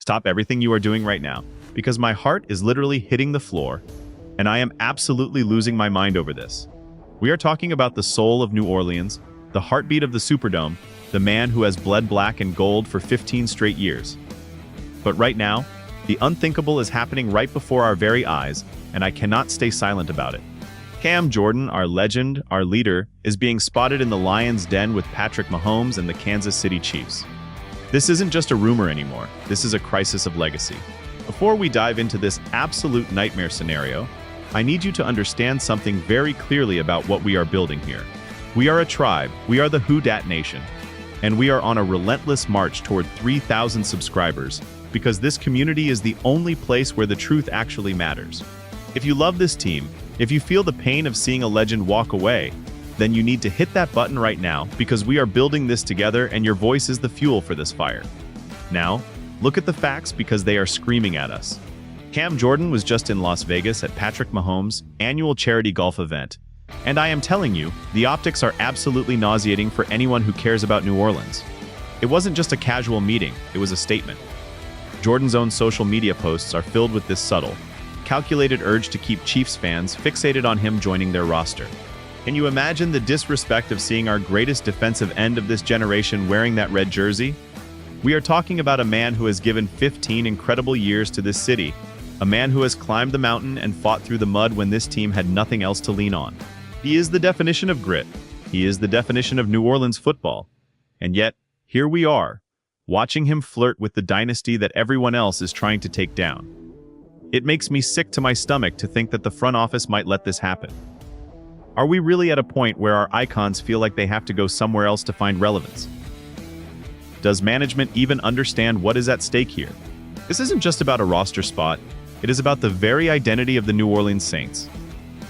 stop everything you are doing right now, because my heart is literally hitting the floor, and I am absolutely losing my mind over this. We are talking about the soul of New Orleans, the heartbeat of the Superdome, the man who has bled black and gold for 15 straight years. But right now, the unthinkable is happening right before our very eyes, and I cannot stay silent about it. Cam Jordan, our legend, our leader, is being spotted in the Lions' den with Patrick Mahomes and the Kansas City Chiefs. This isn't just a rumor anymore, this is a crisis of legacy. Before we dive into this absolute nightmare scenario, I need you to understand something very clearly about what we are building here. We are a tribe, we are the Who Dat Nation, and we are on a relentless march toward 3,000 subscribers, because this community is the only place where the truth actually matters. If you love this team, if you feel the pain of seeing a legend walk away, then you need to hit that button right now, because we are building this together and your voice is the fuel for this fire. Now, look at the facts because they are screaming at us. Cam Jordan was just in Las Vegas at Patrick Mahomes' annual charity golf event, and I am telling you, the optics are absolutely nauseating for anyone who cares about New Orleans. It wasn't just a casual meeting, it was a statement. Jordan's own social media posts are filled with this subtle, calculated urge to keep Chiefs fans fixated on him joining their roster. Can you imagine the disrespect of seeing our greatest defensive end of this generation wearing that red jersey? We are talking about a man who has given 15 incredible years to this city, a man who has climbed the mountain and fought through the mud when this team had nothing else to lean on. He is the definition of grit. He is the definition of New Orleans football. And yet, here we are, watching him flirt with the dynasty that everyone else is trying to take down. It makes me sick to my stomach to think that the front office might let this happen. Are we really at a point where our icons feel like they have to go somewhere else to find relevance? Does management even understand what is at stake here? This isn't just about a roster spot, it is about the very identity of the New Orleans Saints.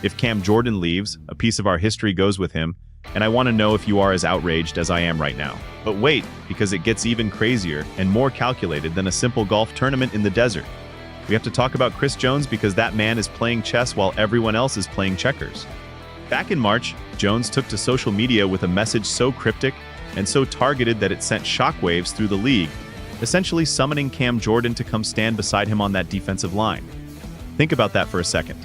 If Cam Jordan leaves, a piece of our history goes with him, and I want to know if you are as outraged as I am right now. But wait, because it gets even crazier and more calculated than a simple golf tournament in the desert. We have to talk about Chris Jones because that man is playing chess while everyone else is playing checkers. Back in March, Jones took to social media with a message so cryptic and so targeted that it sent shockwaves through the league, essentially summoning Cam Jordan to come stand beside him on that defensive line. Think about that for a second.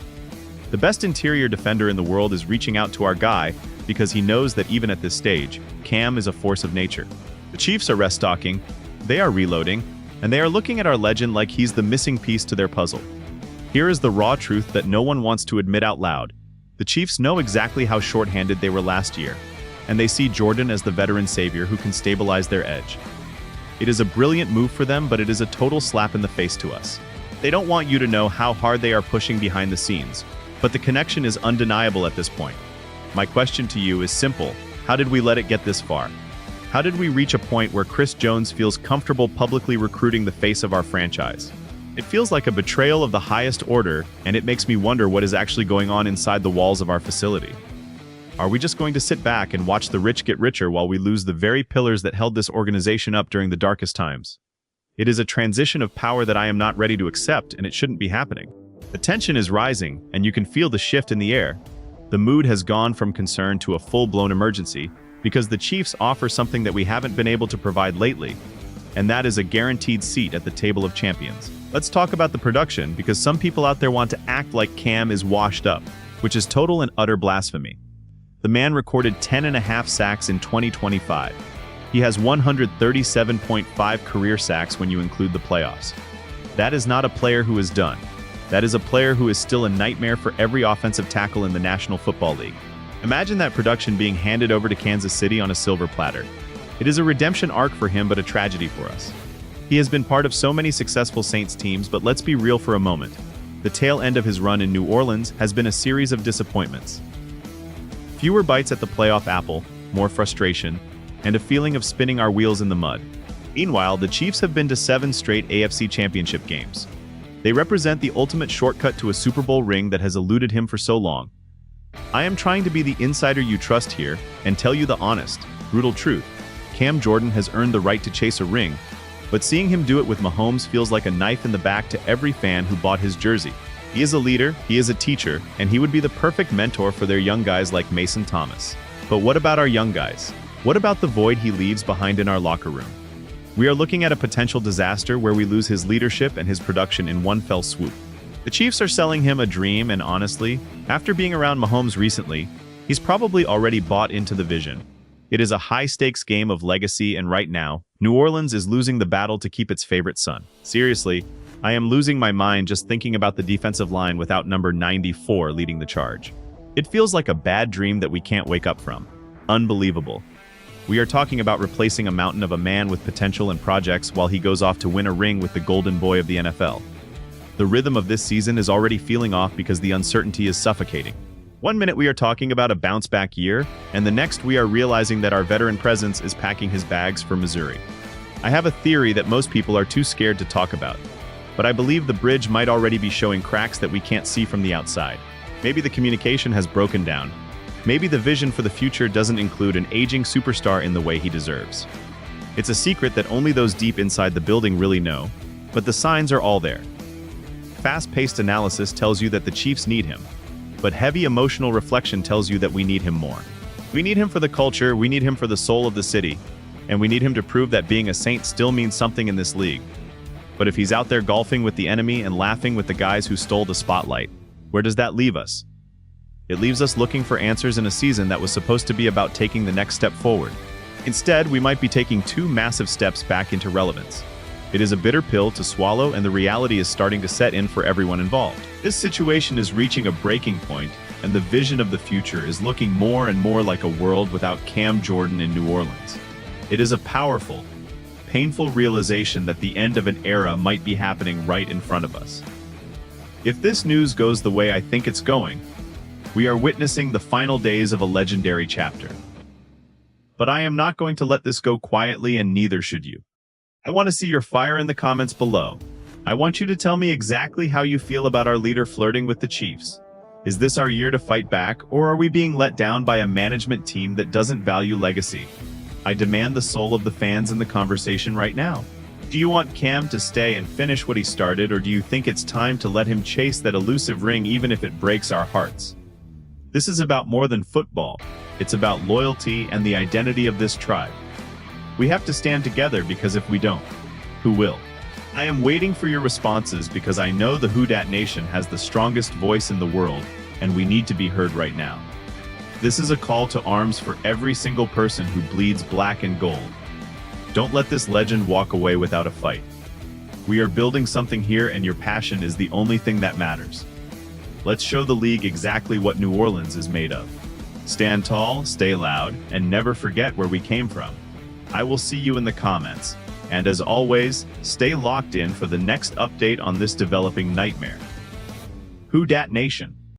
The best interior defender in the world is reaching out to our guy because he knows that even at this stage, Cam is a force of nature. The Chiefs are rest stocking, they are reloading, and they are looking at our legend like he's the missing piece to their puzzle. Here is the raw truth that no one wants to admit out loud. The Chiefs know exactly how shorthanded they were last year, and they see Jordan as the veteran savior who can stabilize their edge. It is a brilliant move for them, but it is a total slap in the face to us. They don't want you to know how hard they are pushing behind the scenes, but the connection is undeniable at this point. My question to you is simple. How did we let it get this far? How did we reach a point where Chris Jones feels comfortable publicly recruiting the face of our franchise? It feels like a betrayal of the highest order, and it makes me wonder what is actually going on inside the walls of our facility. Are we just going to sit back and watch the rich get richer while we lose the very pillars that held this organization up during the darkest times? It is a transition of power that I am not ready to accept, and it shouldn't be happening. The tension is rising, and you can feel the shift in the air. The mood has gone from concern to a full-blown emergency, because the Chiefs offer something that we haven't been able to provide lately, and that is a guaranteed seat at the table of champions. Let's talk about the production, because some people out there want to act like Cam is washed up, which is total and utter blasphemy. The man recorded 10.5 sacks in 2025. He has 137.5 career sacks when you include the playoffs. That is not a player who is done. That is a player who is still a nightmare for every offensive tackle in the National Football League. Imagine that production being handed over to Kansas City on a silver platter. It is a redemption arc for him, but a tragedy for us. He has been part of so many successful Saints teams, but let's be real for a moment. The tail end of his run in New Orleans has been a series of disappointments. Fewer bites at the playoff apple, more frustration, and a feeling of spinning our wheels in the mud. Meanwhile, the Chiefs have been to 7 straight AFC Championship games. They represent the ultimate shortcut to a Super Bowl ring that has eluded him for so long. I am trying to be the insider you trust here and tell you the honest, brutal truth. Cam Jordan has earned the right to chase a ring, but seeing him do it with Mahomes feels like a knife in the back to every fan who bought his jersey. He is a leader, he is a teacher, and he would be the perfect mentor for their young guys like Mason Thomas. But what about our young guys? What about the void he leaves behind in our locker room? We are looking at a potential disaster where we lose his leadership and his production in one fell swoop. The Chiefs are selling him a dream, and honestly, after being around Mahomes recently, he's probably already bought into the vision. It is a high-stakes game of legacy, and right now, New Orleans is losing the battle to keep its favorite son. Seriously, I am losing my mind just thinking about the defensive line without number 94 leading the charge. It feels like a bad dream that we can't wake up from. Unbelievable. We are talking about replacing a mountain of a man with potential and projects while he goes off to win a ring with the golden boy of the NFL. The rhythm of this season is already feeling off because the uncertainty is suffocating. One minute we are talking about a bounce-back year, and the next we are realizing that our veteran presence is packing his bags for Missouri. I have a theory that most people are too scared to talk about, but I believe the bridge might already be showing cracks that we can't see from the outside. Maybe the communication has broken down. Maybe the vision for the future doesn't include an aging superstar in the way he deserves. It's a secret that only those deep inside the building really know, but the signs are all there. Fast-paced analysis tells you that the Chiefs need him, but heavy emotional reflection tells you that we need him more. We need him for the culture, we need him for the soul of the city, and we need him to prove that being a Saint still means something in this league. But if he's out there golfing with the enemy and laughing with the guys who stole the spotlight, where does that leave us? It leaves us looking for answers in a season that was supposed to be about taking the next step forward. Instead, we might be taking two massive steps back into relevance. It is a bitter pill to swallow, and the reality is starting to set in for everyone involved. This situation is reaching a breaking point, and the vision of the future is looking more and more like a world without Cam Jordan in New Orleans. It is a powerful, painful realization that the end of an era might be happening right in front of us. If this news goes the way I think it's going, we are witnessing the final days of a legendary chapter. But I am not going to let this go quietly, and neither should you. I want to see your fire in the comments below. I want you to tell me exactly how you feel about our leader flirting with the Chiefs. Is this our year to fight back, or are we being let down by a management team that doesn't value legacy? I demand the soul of the fans in the conversation right now. Do you want Cam to stay and finish what he started, or do you think it's time to let him chase that elusive ring even if it breaks our hearts? This is about more than football. It's about loyalty and the identity of this tribe. We have to stand together, because if we don't, who will? I am waiting for your responses because I know the Who Dat Nation has the strongest voice in the world, and we need to be heard right now. This is a call to arms for every single person who bleeds black and gold. Don't let this legend walk away without a fight. We are building something here, and your passion is the only thing that matters. Let's show the league exactly what New Orleans is made of. Stand tall, stay loud, and never forget where we came from. I will see you in the comments, and as always, stay locked in for the next update on this developing nightmare. Who Dat Nation?